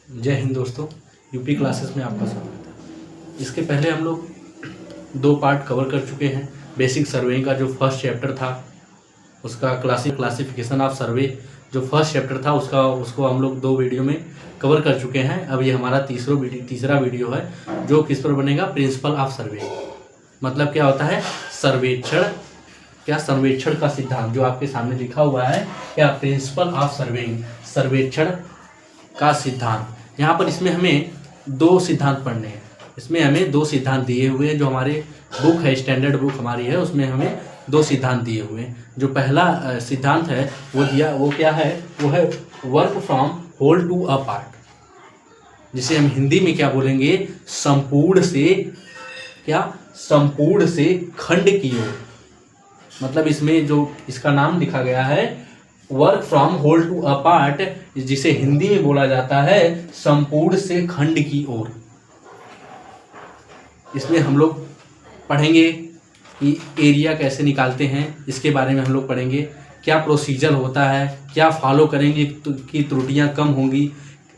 जय हिंद दोस्तों, UP classes में आपका स्वागत है। इसके पहले हम लोग 2 पार्ट कवर कर चुके हैं। बेसिक सर्वेइंग का जो फर्स्ट चैप्टर था उसका क्लासिफिकेशन ऑफ सर्वे जो फर्स्ट चैप्टर था उसको हम लोग 2 वीडियो में कवर कर चुके हैं। अब ये हमारा तीसरा वीडियो है जो किस पर बनेगा, प्रिंसिपल ऑफ सर्वे। मतलब क्या होता है सर्वेक्षण का सिद्धांत, जो आपके सामने लिखा हुआ है क्या, प्रिंसिपल ऑफ सर्वेइंग, सर्वेक्षण का सिद्धांत। यहाँ पर इसमें हमें 2 सिद्धांत पढ़ने हैं। इसमें हमें 2 सिद्धांत दिए हुए हैं। जो हमारे बुक है, स्टैंडर्ड बुक हमारी है, उसमें हमें 2 सिद्धांत दिए हुए हैं। जो पहला सिद्धांत है वो क्या है, वो है work from whole to a part, जिसे हम हिंदी में क्या बोलेंगे, संपूर्ण से खंड की ओर। मतलब इसमें जो इसका नाम लिखा गया है work from whole to a part, जिसे हिंदी में बोला जाता है संपूर्ण से खंड की ओर। इसमें हम लोग पढ़ेंगे कि एरिया कैसे निकालते हैं, इसके बारे में हम लोग पढ़ेंगे। क्या प्रोसीजर होता है, क्या फॉलो करेंगे कि त्रुटियां कम होंगी,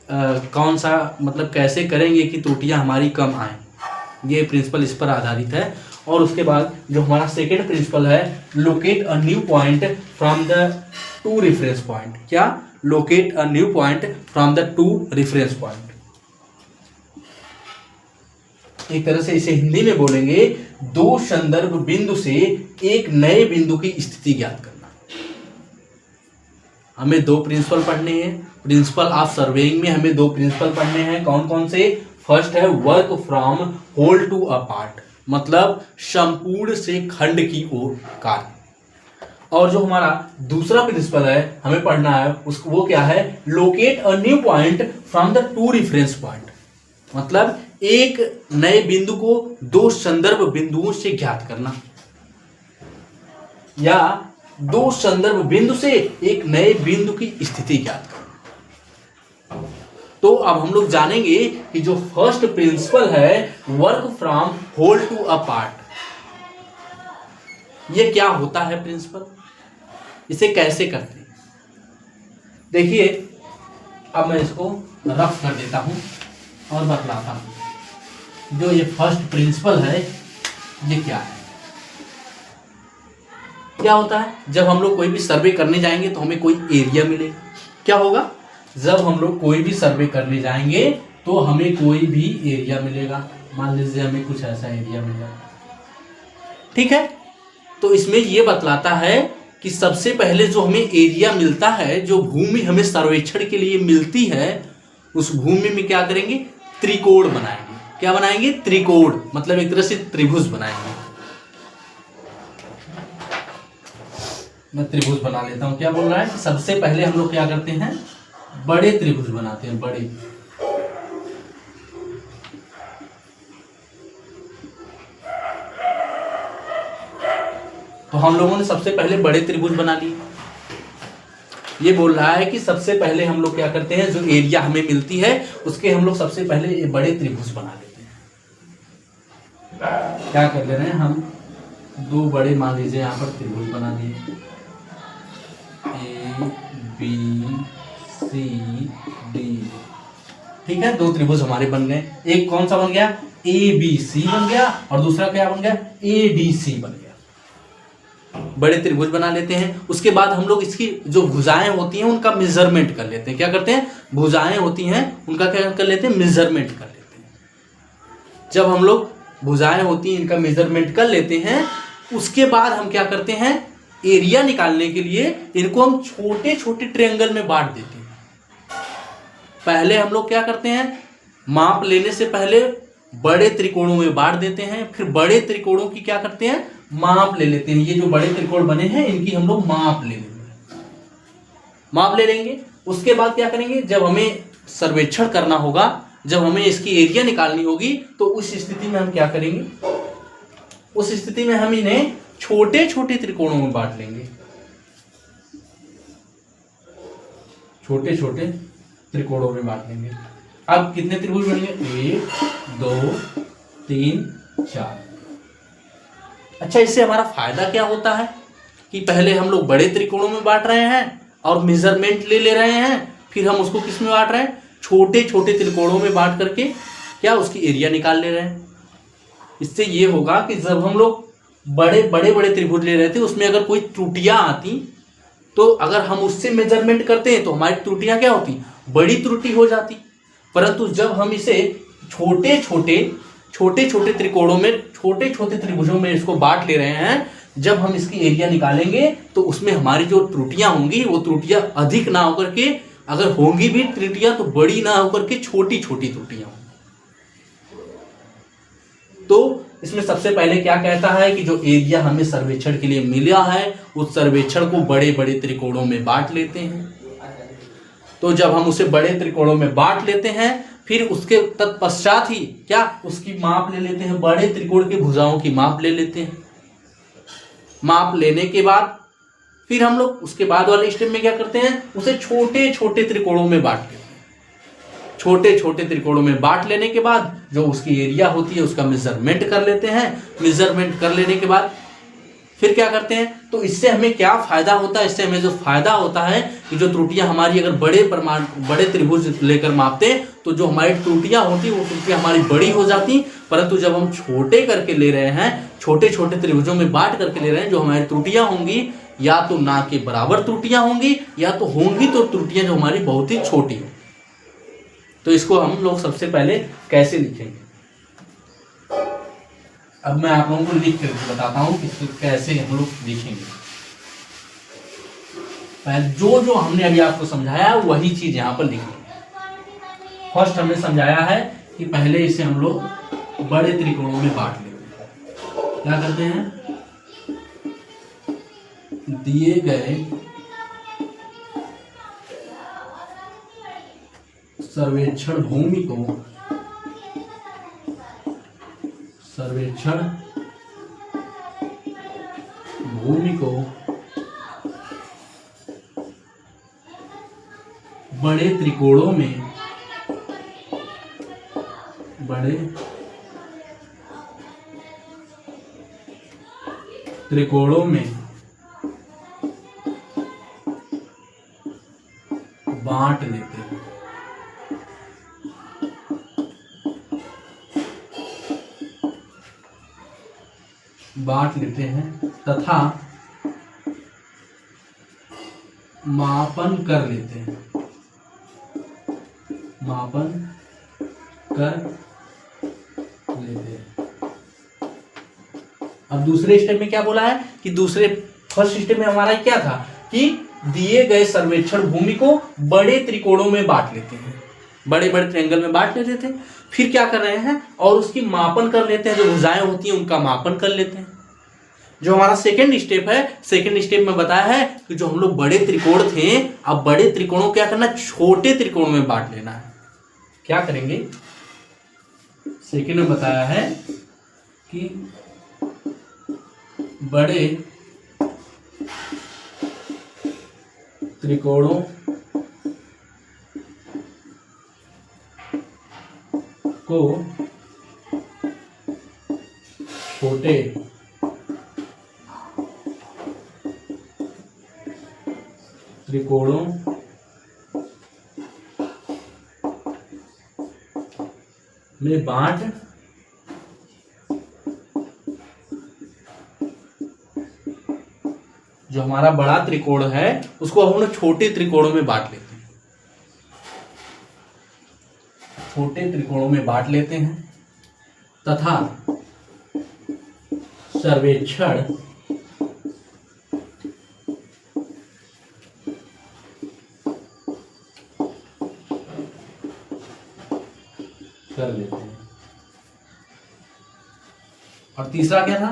कौन सा मतलब कैसे करेंगे कि त्रुटियां हमारी कम आए। ये प्रिंसिपल इस पर आधारित है। और उसके बाद जो हमारा सेकेंड प्रिंसिपल है, locate a new point from the 2 reference point. क्या, locate a new point from the 2 reference point. एक तरह से इसे हिंदी में बोलेंगे 2 संदर्भ बिंदु से एक नए बिंदु की स्थिति ज्ञात करना। हमें 2 प्रिंसिपल पढ़ने हैं। प्रिंसिपल ऑफ सर्वेइंग में हमें 2 प्रिंसिपल पढ़ने हैं। कौन कौन से? फर्स्ट है work from whole to a part, मतलब संपूर्ण से खंड की ओर कार्य। और जो हमारा दूसरा प्रिंसिपल है हमें पढ़ना है वो क्या है, locate a new point from the 2 reference point, मतलब एक नए बिंदु को 2 संदर्भ बिंदुओं से ज्ञात करना, या 2 संदर्भ बिंदु से एक नए बिंदु की स्थिति ज्ञात करना। तो अब हम लोग जानेंगे कि जो फर्स्ट प्रिंसिपल है work from whole to a part, ये क्या होता है प्रिंसिपल, इसे कैसे करते हैं। देखिए, अब मैं इसको रफ कर देता हूं और बतलाता हूं। जो ये फर्स्ट प्रिंसिपल है ये क्या है, क्या होता है। जब हम लोग कोई भी सर्वे करने जाएंगे तो हमें कोई एरिया मिलेगा। क्या होगा, जब हम लोग कोई भी सर्वे करने जाएंगे तो हमें कोई भी एरिया मिलेगा। मान लीजिए हमें कुछ ऐसा एरिया मिला, ठीक है। तो इसमें यह बतलाता है कि सबसे पहले जो हमें एरिया मिलता है, जो भूमि हमें सर्वेक्षण के लिए मिलती है, उस भूमि में क्या करेंगे, त्रिकोण बनाएंगे। क्या बनाएंगे, त्रिकोण, मतलब एक तरह से त्रिभुज बनाएंगे। मैं त्रिभुज बना लेता हूं। क्या बोल रहा है कि सबसे पहले हम लोग क्या करते हैं, बड़े त्रिभुज बनाते हैं, बड़े। तो हम लोगों ने सबसे पहले बड़े त्रिभुज बना लिए। ये बोल रहा है कि सबसे पहले हम लोग क्या करते हैं, जो एरिया हमें मिलती है उसके हम लोग सबसे पहले ये बड़े त्रिभुज बना लेते हैं। क्या कर ले रहे हैं हम, 2 बड़े मान लीजिए यहां पर त्रिभुज बना दिए, ABCD, ठीक है। 2 त्रिभुज हमारे बन गए। एक कौन सा बन गया, ABC बन गया, और दूसरा क्या बन गया, ADC बन गया। बड़े त्रिभुज बना लेते हैं। उसके बाद हम लोग इसकी जो भुजाएं होती हैं उनका मेजरमेंट कर लेते हैं। क्या करते हैं, भुजाएं होती हैं उनका क्या कर लेते हैं, मेजरमेंट कर लेते हैं। जब हम लोग भुजाएं होती हैं इनका मेजरमेंट कर लेते हैं, उसके बाद हम क्या करते हैं, एरिया निकालने के लिए इनको हम छोटे छोटे ट्रायंगल में बांट देते हैं। पहले हम लोग क्या करते हैं, माप लेने से पहले बड़े त्रिकोणों में बांट देते हैं, फिर बड़े त्रिकोणों की क्या करते हैं, माप ले लेते हैं। ये जो बड़े त्रिकोण बने हैं इनकी हम लोग माप ले लेंगे, माप ले लेंगे। उसके बाद क्या करेंगे, जब हमें सर्वेक्षण करना होगा, जब हमें इसकी एरिया निकालनी होगी, तो उस स्थिति में हम क्या करेंगे, उस स्थिति में हम इन्हें छोटे छोटे त्रिकोणों में बांट लेंगे। छोटे छोटे त्रिकोणों में बांट लेंगे। अब कितने त्रिभुज बनेंगे, 1 2 3 4। अच्छा, इससे हमारा फायदा क्या होता है कि पहले हम लोग बड़े त्रिकोणों में बांट रहे हैं और मेजरमेंट ले रहे हैं, फिर हम उसको किस में बांट रहे हैं, छोटे छोटे त्रिकोणों में बांट करके क्या उसकी एरिया निकाल ले रहे हैं। इससे ये होगा कि जब हम लोग बड़े बड़े त्रिभुज ले रहे थे उसमें अगर कोई त्रुटियां आती तो अगर हम उससे मेजरमेंट करते हैं तो हमारी त्रुटियां क्या होती, बड़ी त्रुटि हो जाती। परंतु जब हम इसे छोटे छोटे त्रिकोणों में छोटे छोटे त्रिभुजों में इसको बांट ले रहे हैं, जब हम इसकी एरिया निकालेंगे तो उसमें हमारी जो त्रुटियां होंगी वो त्रुटियां अधिक ना होकर के, अगर होंगी भी त्रुटियां तो बड़ी ना होकर के छोटी छोटी त्रुटियां होंगी। तो इसमें सबसे पहले क्या कहता है कि जो एरिया हमें सर्वेक्षण के लिए मिला है उस सर्वेक्षण को बड़े बड़े त्रिकोणों में बांट लेते हैं। तो जब हम उसे बड़े त्रिकोणों में बांट लेते हैं फिर उसके तत्पश्चात ही क्या उसकी माप ले लेते हैं, बड़े त्रिकोण की भुजाओं की माप ले लेते हैं। माप लेने के बाद फिर हम लोग उसके बाद वाले स्टेप में क्या करते हैं, उसे छोटे छोटे त्रिकोणों में बांट लेते हैं। छोटे छोटे त्रिकोणों में बांट लेने के बाद जो उसकी एरिया होती है उसका मेजरमेंट कर लेते हैं। मेजरमेंट कर लेने के बाद फिर क्या करते हैं, तो इससे हमें क्या फायदा होता है, इससे हमें जो फायदा होता है कि जो त्रुटियां हमारी अगर बड़े त्रिभुज लेकर मापते हैं तो जो हमारी त्रुटियां होती वो त्रुटियां हमारी बड़ी हो जाती। परंतु जब हम छोटे करके ले रहे हैं, छोटे छोटे त्रिभुजों में बांट करके ले रहे हैं, जो हमारी त्रुटियां होंगी या तो ना के बराबर त्रुटियां होंगी या तो होंगी तो त्रुटियां जो हमारी बहुत ही छोटी होंगी। तो इसको हम लोग सबसे पहले कैसे लिखेंगे, अब मैं आप लोगों को लिख कर बताता हूं कि कैसे हम लोग लिखेंगे। पहले जो जो हमने अभी आपको समझाया वही चीज यहां पर लिखेंगे। फर्स्ट हमने समझाया है कि पहले इसे हम लोग बड़े त्रिकोणों में बांट लेते हैं। क्या करते हैं, दिए गए सर्वेक्षण भूमि को बड़े त्रिकोणों में बांट लेते हैं। तथा मापन कर लेते हैं। अब दूसरे स्टेप में क्या बोला है कि फर्स्ट स्टेप में हमारा क्या था कि दिए गए सर्वेक्षण भूमि को बड़े त्रिकोणों में बांट लेते हैं, बड़े बड़े ट्रायंगल में बांट लेते थे। फिर क्या कर रहे हैं और उसकी मापन कर लेते हैं, जो भुजाएं होती हैं उनका मापन कर लेते हैं। जो हमारा सेकंड स्टेप है, सेकंड स्टेप में बताया है कि जो हम लोग बड़े त्रिकोण थे, अब बड़े त्रिकोणों क्या करना, छोटे त्रिकोणों में बांट लेना है। क्या करेंगे, सेकंड में बताया है कि बड़े त्रिकोणों को छोटे त्रिकोणों में बांट जो हमारा बड़ा त्रिकोण है उसको हम लोग छोटे त्रिकोणों में बांट लेते हैं। छोटे त्रिकोणों में बांट लेते हैं तथा सर्वेक्षण कर लेते हैं। और तीसरा क्या था,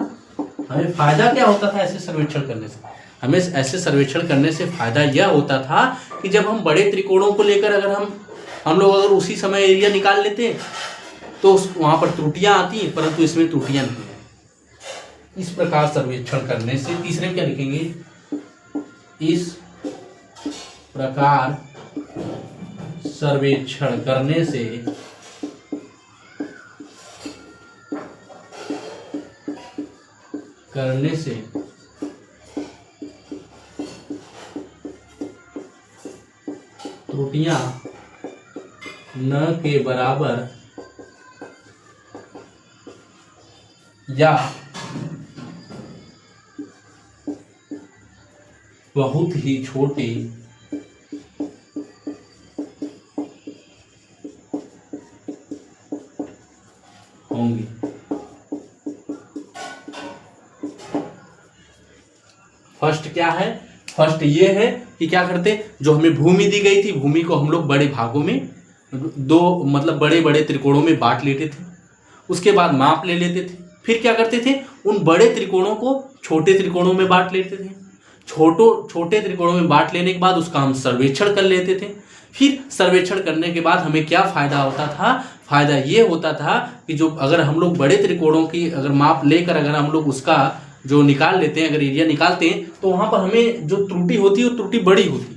हमें फायदा क्या होता था ऐसे सर्वेक्षण करने से, हमें ऐसे सर्वेक्षण करने से फायदा यह होता था कि जब हम बड़े त्रिकोणों को लेकर अगर हम लोग अगर उसी समय एरिया निकाल लेते तो वहां पर त्रुटियां आती, परंतु इसमें त्रुटियां नहीं है। इस प्रकार सर्वेक्षण करने से, तीसरे में क्या लिखेंगे, इस प्रकार सर्वेक्षण करने से त्रुटियां न के बराबर या बहुत ही छोटी होंगी। फर्स्ट क्या है? फर्स्ट ये है कि क्या करते, जो हमें भूमि दी गई थी, भूमि को हम लोग बड़े भागों में, दो मतलब बड़े बड़े त्रिकोणों में बांट लेते थे। उसके बाद माप ले लेते थे। फिर क्या करते थे, उन बड़े त्रिकोणों को छोटे त्रिकोणों में बांट लेते थे। छोटे त्रिकोणों में बांट लेने के बाद उसका हम सर्वेक्षण कर लेते थे। फिर सर्वेक्षण करने के बाद हमें क्या फायदा होता था? फायदा ये होता था कि जो अगर हम लोग बड़े त्रिकोणों की अगर माप लेकर अगर हम लोग उसका जो निकाल लेते हैं, अगर एरिया निकालते हैं, तो वहां पर हमें जो त्रुटि होती है वो त्रुटि बड़ी होती,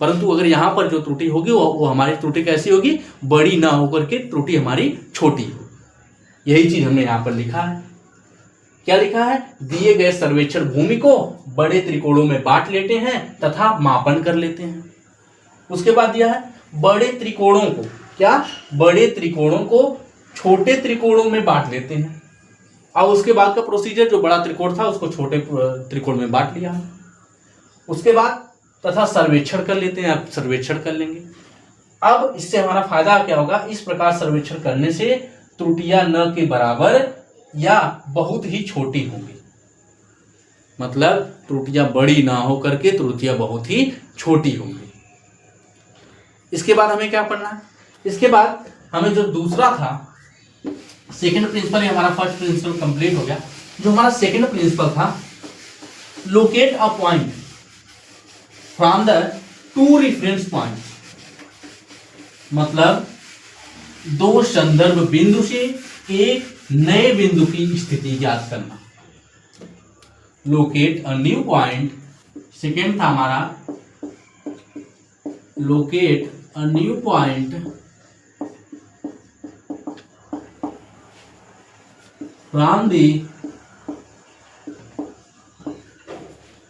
परंतु अगर यहाँ पर जो त्रुटि होगी वो हमारी त्रुटि कैसी होगी? बड़ी ना होकर के त्रुटि हमारी छोटी होगी। यही चीज हमने यहाँ पर लिखा है। क्या लिखा है? दिए गए सर्वेक्षण भूमि को बड़े त्रिकोणों में बांट लेते हैं तथा मापन कर लेते हैं। उसके बाद दिया है बड़े त्रिकोणों को, क्या? बड़े त्रिकोणों को छोटे त्रिकोणों में बांट लेते हैं। और उसके बाद का प्रोसीजर, जो बड़ा त्रिकोण था उसको छोटे त्रिकोण में बांट लिया। उसके बाद तथा सर्वेक्षण कर लेते हैं। अब सर्वेक्षण कर लेंगे। अब इससे हमारा फायदा क्या होगा? इस प्रकार सर्वेक्षण करने से त्रुटियां न के बराबर या बहुत ही छोटी होंगी, मतलब त्रुटियां बड़ी ना हो करके त्रुटियां बहुत ही छोटी होंगी। इसके बाद हमें क्या पढ़ना है? इसके बाद हमें जो दूसरा था सेकंड प्रिंसिपल, हमारा फर्स्ट प्रिंसिपल कंप्लीट हो गया। जो हमारा सेकंड प्रिंसिपल था, locate a point from the two reference point, मतलब दो संदर्भ बिंदु से एक नए बिंदु की स्थिति ज्ञात करना। Locate a new point, second था हमारा locate a new point from the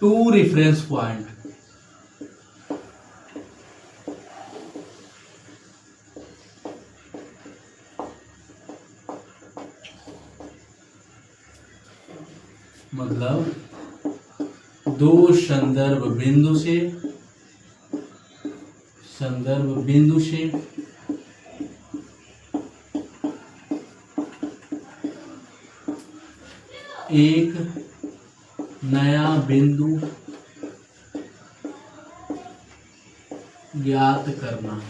two reference point, मतलब दो संदर्भ बिंदु से एक नया बिंदु ज्ञात करना।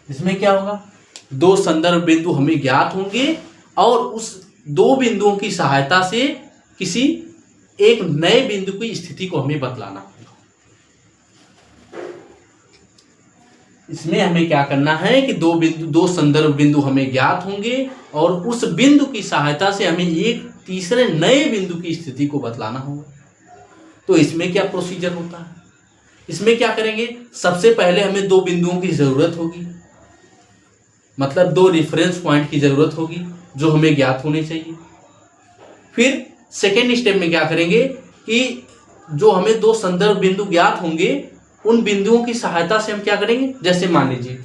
इसमें क्या होगा? दो संदर्भ बिंदु हमें ज्ञात होंगे और उस दो बिंदुओं की सहायता से किसी एक नए बिंदु की स्थिति को हमें बतलाना होगा। इसमें हमें क्या करना है कि दो संदर्भ बिंदु हमें ज्ञात होंगे और उस बिंदु की सहायता से हमें एक तीसरे नए बिंदु की स्थिति को बतलाना होगा। तो इसमें क्या प्रोसीजर होता है? इसमें क्या करेंगे? सबसे पहले हमें दो बिंदुओं की जरूरत होगी, मतलब दो रेफरेंस पॉइंट की जरूरत होगी जो हमें ज्ञात होने चाहिए। फिर सेकेंड स्टेप में क्या करेंगे कि जो हमें दो संदर्भ बिंदु ज्ञात होंगे उन बिंदुओं की सहायता से हम क्या करेंगे? जैसे मान लीजिए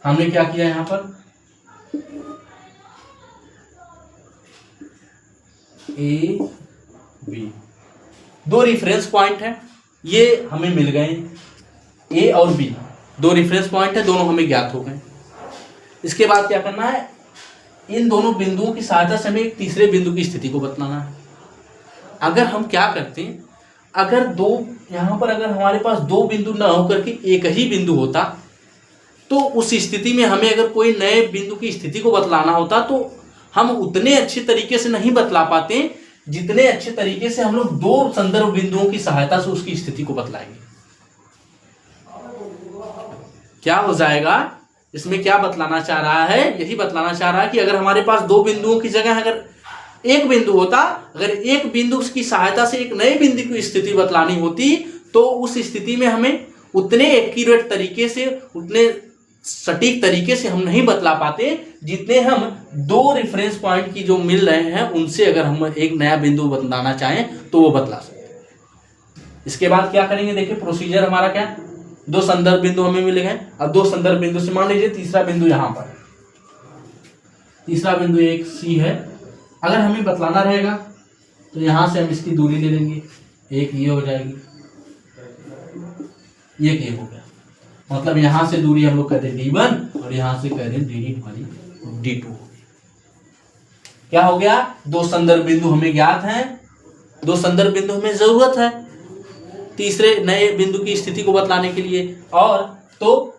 हमने क्या किया यहां पर, ए बी दो रेफरेंस पॉइंट है, ये हमें मिल गए। ए और बी दो रेफरेंस पॉइंट है, दोनों हमें ज्ञात हो गए। इसके बाद क्या करना है? इन दोनों बिंदुओं की सहायता से हमें एक तीसरे बिंदु की स्थिति को बतलाना है। अगर हम क्या करते हैं, अगर दो यहां पर अगर हमारे पास दो बिंदु ना होकर के एक ही बिंदु होता, तो उस स्थिति में हमें अगर कोई नए बिंदु की स्थिति को बतलाना होता तो हम उतने अच्छे तरीके से नहीं बतला पाते जितने अच्छे तरीके से हम लोग दो संदर्भ बिंदुओं की सहायता से उसकी स्थिति को बतलाएंगे। क्या हो जाएगा? इसमें क्या बतलाना चाह रहा है? यही बतलाना चाह रहा है कि अगर हमारे पास दो बिंदुओं की जगह अगर एक बिंदु होता, अगर एक बिंदु की सहायता से एक नए बिंदु की स्थिति बतलानी होती, तो उस स्थिति में हमें उतने एक्यूरेट तरीके से, उतने सटीक तरीके से हम नहीं बतला पाते जितने हम दो रेफरेंस पॉइंट की जो मिल रहे हैं उनसे अगर हम एक नया बिंदु बतलाना चाहें तो वो बतला सकते हैं। इसके बाद क्या करेंगे, देखिए प्रोसीजर हमारा क्या, दो संदर्भ बिंदु हमें मिले हैं। अब दो संदर्भ बिंदु से मान लीजिए तीसरा बिंदु यहाँ पर है, तीसरा बिंदु एक सी है। अगर हमें बतलाना रहेगा तो यहाँ से हम इसकी दूरी ले लेंगे, एक ये हो जाएगी, ये हो गया, मतलब यहाँ से दूरी हम लोग कहते हैं D1 और यहाँ से कह रहे हैं दूरी हमारी D2 हो गई। क्या हो गया, दो संदर्भ बिंदु हमें ज्ञात हैं, दो संदर्भ बिंदु हमें जरूरत है तीसरे नए बिंदु की स्थिति को बतलाने के लिए। और तो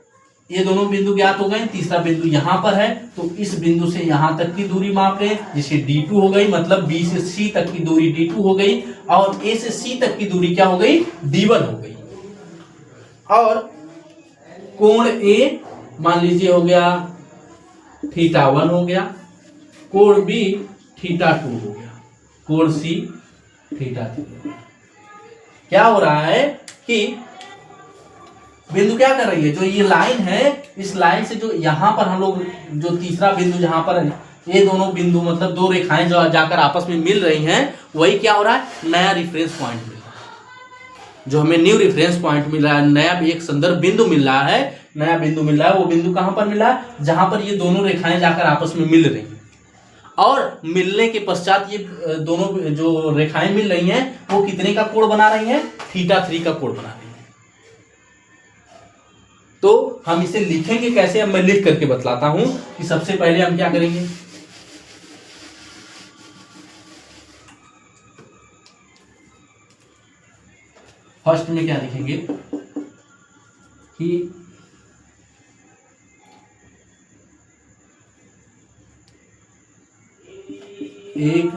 ये दोनों बिंदु ज्ञात हो गए, तीसरा बिंदु यहाँ पर है, तो इस बिंदु से यहाँ तक की दूरी माप लें, जिसे D2 हो गई, मतलब B से C तक की दूरी D2 हो गई, और A से C तक की दूरी क्या हो गई, D1 हो गई। और कोण A मान लीजिए हो गया θ1 हो गया, कोण B θ2 हो गया, कोण C θ3। क्या हो रहा है कि बिंदु क्या कर रही है, जो ये लाइन है, इस लाइन से जो यहाँ पर हम लोग जो तीसरा बिंदु जहाँ पर है, ये दोनों बिंदु मतलब दो रेखाएं जो जाकर आपस में मिल रही हैं, वही क्या हो रहा है, नया रेफरेंस पॉइंट मिल रहा है। जो हमें न्यू रेफरेंस पॉइंट मिल रहा है, नया एक संदर्भ बिंदु मिल रहा है, नया बिंदु मिल रहा है। वो बिंदु कहाँ पर मिला है, जहां पर ये दोनों रेखाएं जाकर आपस में मिल रही हैं। और मिलने के पश्चात ये दोनों जो रेखाएं मिल रही हैं, वो कितने का कोण बना रही हैं, θ3 का कोण बना रही हैं। तो हम इसे लिखेंगे कैसे, अब मैं लिख करके बतलाता हूं कि सबसे पहले हम क्या करेंगे, फर्स्ट में क्या लिखेंगे कि एक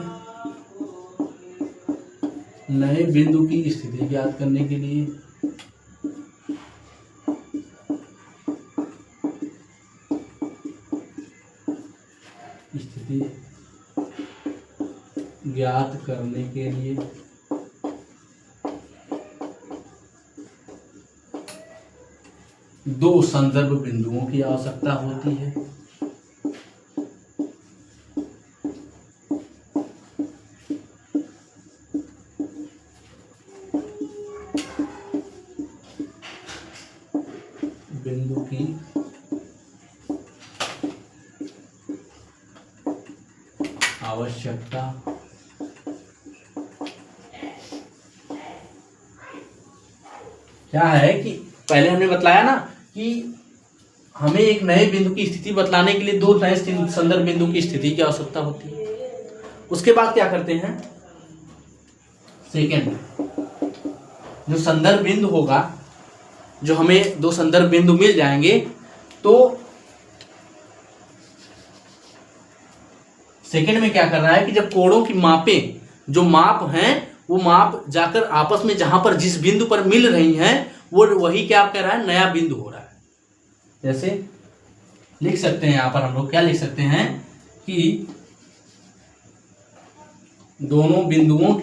नए बिंदु की स्थिति ज्ञात करने के लिए दो संदर्भ बिंदुओं की आवश्यकता होती है। बिंदु की आवश्यकता क्या है कि पहले हमने बतलाया ना कि हमें एक नए बिंदु की स्थिति बतलाने के लिए दो नए संदर्भ बिंदु की स्थिति की आवश्यकता होती है। उसके बाद क्या करते हैं, सेकेंड जो संदर्भ बिंदु होगा, जो हमें दो संदर्भ बिंदु मिल जाएंगे, तो सेकेंड में क्या कर रहा है कि जब कोणों की मापें, जो माप हैं वो माप जाकर आपस में जहां पर जिस बिंदु पर मिल रही हैं, वो वही क्या कह रहा है, नया बिंदु हो रहा है। जैसे लिख सकते हैं यहां पर हम लोग क्या लिख सकते हैं कि दोनों बिंदुओं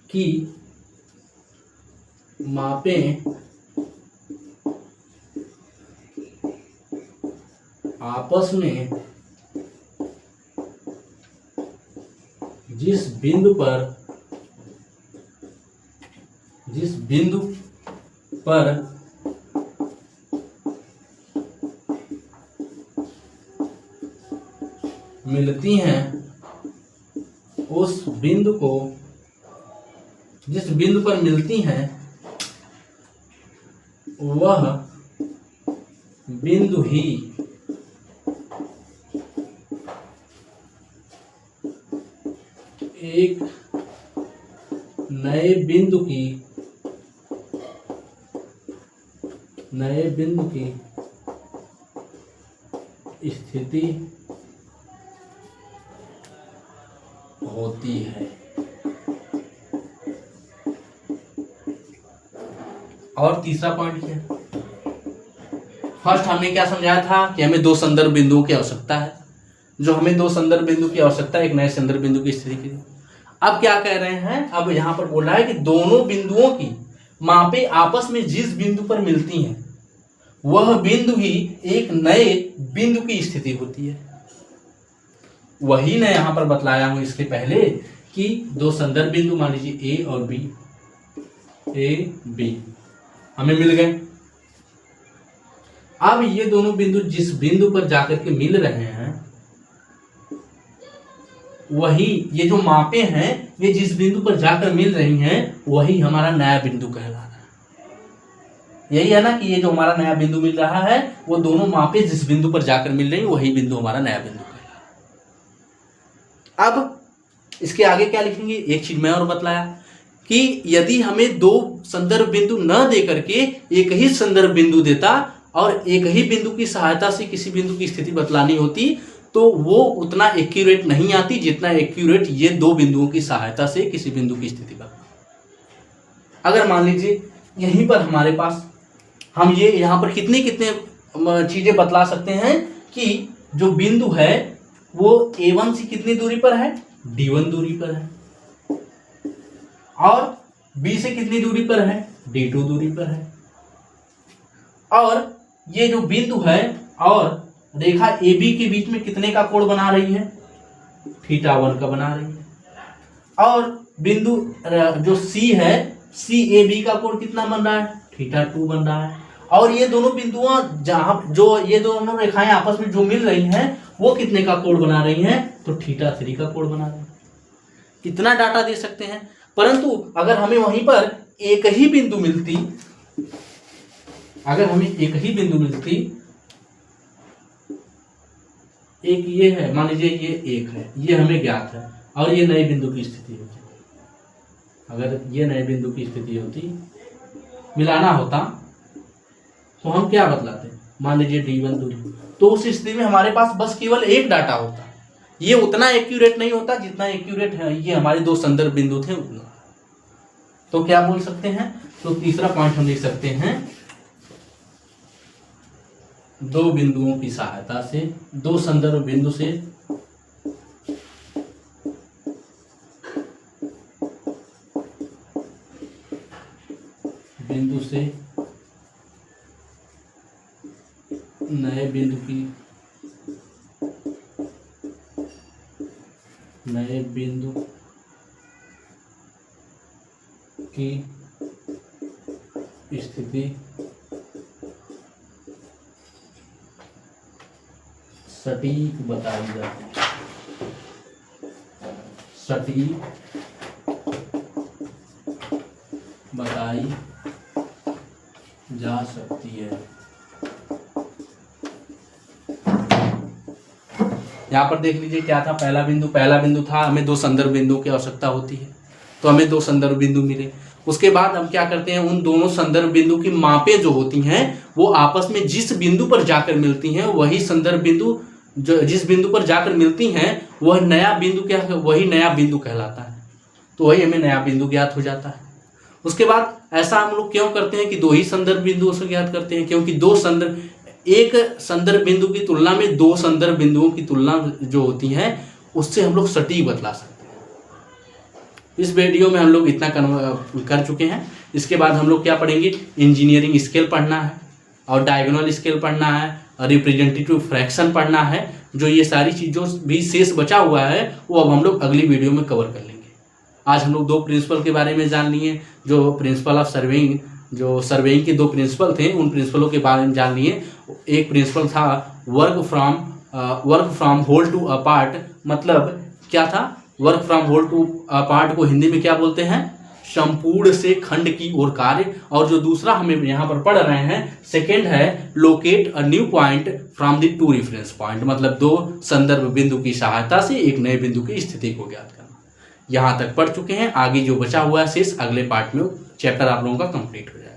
की मापें आपस में जिस बिंदु पर मिलती हैं, उस बिंदु को, जिस बिंदु पर मिलती हैं वह बिंदु ही एक नए बिंदु की स्थिति होती है। और तीसरा पॉइंट क्या है, फर्स्ट हमने क्या समझाया था कि हमें दो संदर्भ बिंदुओं की आवश्यकता है, जो हमें दो संदर्भ बिंदु की आवश्यकता है एक नए संदर्भ बिंदु की स्थिति के लिए। अब क्या कह रहे हैं, अब यहां पर बोल रहा है कि दोनों बिंदुओं की मापें आपस में जिस बिंदु पर मिलती हैं वह बिंदु ही एक नए बिंदु की स्थिति होती है। वही मैं यहां पर बतलाया हूं इसके पहले कि दो संदर्भ बिंदु मान लीजिए ए और बी, ए बी हमें मिल गए। अब ये दोनों बिंदु जिस बिंदु पर जाकर के मिल रहे हैं, वही ये जो मापे हैं ये जिस बिंदु पर जाकर मिल रही हैं वही हमारा नया बिंदु कहला रहा है। यही है ना कि ये जो हमारा नया बिंदु मिल रहा है वो दोनों मापे जिस बिंदु पर जाकर मिल रही है वही बिंदु हमारा नया बिंदु कहला रहा है। अब इसके आगे क्या लिखेंगे, एक चीज मैं और बतलाया कि यदि हमें दो संदर्भ बिंदु न दे करके एक ही संदर्भ बिंदु देता और एक ही बिंदु की सहायता से किसी बिंदु की स्थिति बतलानी होती तो वो उतना एक्यूरेट नहीं आती जितना एक्यूरेट ये दो बिंदुओं की सहायता से किसी बिंदु की स्थिति बतलाती। अगर मान लीजिए यहीं पर हमारे पास हम ये यहाँ पर कितने चीजें बतला सकते हैं कि जो बिंदु है वो A1 से कितनी दूरी पर है, D1 दूरी पर है, और B से कितनी दूरी पर है, D2 दूरी पर है, और ये जो बिंदु है और रेखा AB के बीच में कितने का कोण बना रही है, θ1 का बना रही है, और बिंदु जो C है CAB का कोण कितना बन रहा है, θ2 बन रहा है, और ये दोनों बिंदुओं जहां जो ये दोनों रेखाएं आपस में जो मिल रही हैं वो कितने का कोण बना रही हैं, तो θ3 का कोण बना रही हैं। इतना डाटा दे सकते हैं। परंतु अगर हमें वहीं पर एक ही बिंदु मिलती, अगर हमें एक ही बिंदु मिलती, एक ये है, मान लीजिए ये एक है, ये हमें ज्ञात है, और ये नए बिंदु की स्थिति होती, अगर ये नए बिंदु की स्थिति होती, मिलाना होता, तो हम क्या बतलाते, मान लीजिए D1 दूरी, तो उस स्थिति में हमारे पास बस केवल एक डाटा होता। ये उतना एक्यूरेट नहीं होता जितना एक्यूरेट है ये हमारे दो संदर्भ बिंदु थे उतना। तो क्या बोल सकते हैं, तो तीसरा पॉइंट हम लिख सकते हैं, दो बिंदुओं की सहायता से, दो संदर्भ बिंदु से नए बिंदु की स्थिति सटीक बताई जाती है, सटीक बताई जा सकती है। यहाँ पर देख लीजिए क्या था, पहला बिंदु था, हमें दो संदर्भ बिंदुओं की आवश्यकता होती है, तो हमें दो संदर्भ बिंदु मिले। उसके बाद हम क्या करते हैं, उन दोनों संदर्भ बिंदु की मापें जो होती हैं वो आपस में जिस बिंदु पर जाकर मिलती हैं वही संदर्भ बिंदु जो जिस बिंदु पर जाकर मिलती हैं वह नया बिंदु क्या है, वही नया बिंदु कहलाता है। तो वही हमें नया बिंदु ज्ञात हो जाता है। उसके बाद ऐसा हम लोग क्यों करते हैं कि दो ही संदर्भ बिंदुओं से ज्ञात करते हैं, क्योंकि एक संदर्भ बिंदु की तुलना में दो संदर्भ बिंदुओं की तुलना जो होती है उससे हम लोग सटीक बतला सकते हैं। इस वीडियो में हम लोग इतना कर चुके हैं। इसके बाद हम लोग क्या पढ़ेंगे, इंजीनियरिंग स्केल पढ़ना है और डायगोनल स्केल पढ़ना है और रिप्रेजेंटेटिव फ्रैक्शन पढ़ना है। जो ये सारी चीज़ों भी शेष बचा हुआ है वो अब हम लोग अगली वीडियो में कवर कर लेंगे। आज हम लोग दो प्रिंसिपल के बारे में जान लिए, जो प्रिंसिपल ऑफ सर्वेइंग, जो सर्वेइंग के दो प्रिंसिपल थे उन प्रिंसिपलों के बारे में जान लिए। एक प्रिंसिपल था work from whole to apart, मतलब क्या था, work from whole to apart को हिंदी में क्या बोलते हैं, संपूर्ण से खंड की ओर कार्य। और जो दूसरा हमें यहाँ पर पढ़ रहे हैं सेकेंड है locate a new point from the two reference point, मतलब दो संदर्भ बिंदु की सहायता से एक नए बिंदु की स्थिति को ज्ञात करना। यहाँ तक पढ़ चुके हैं, आगे जो बचा हुआ है शेष अगले पार्ट में चैप्टर आप लोगों का कंप्लीट हो जाएगा।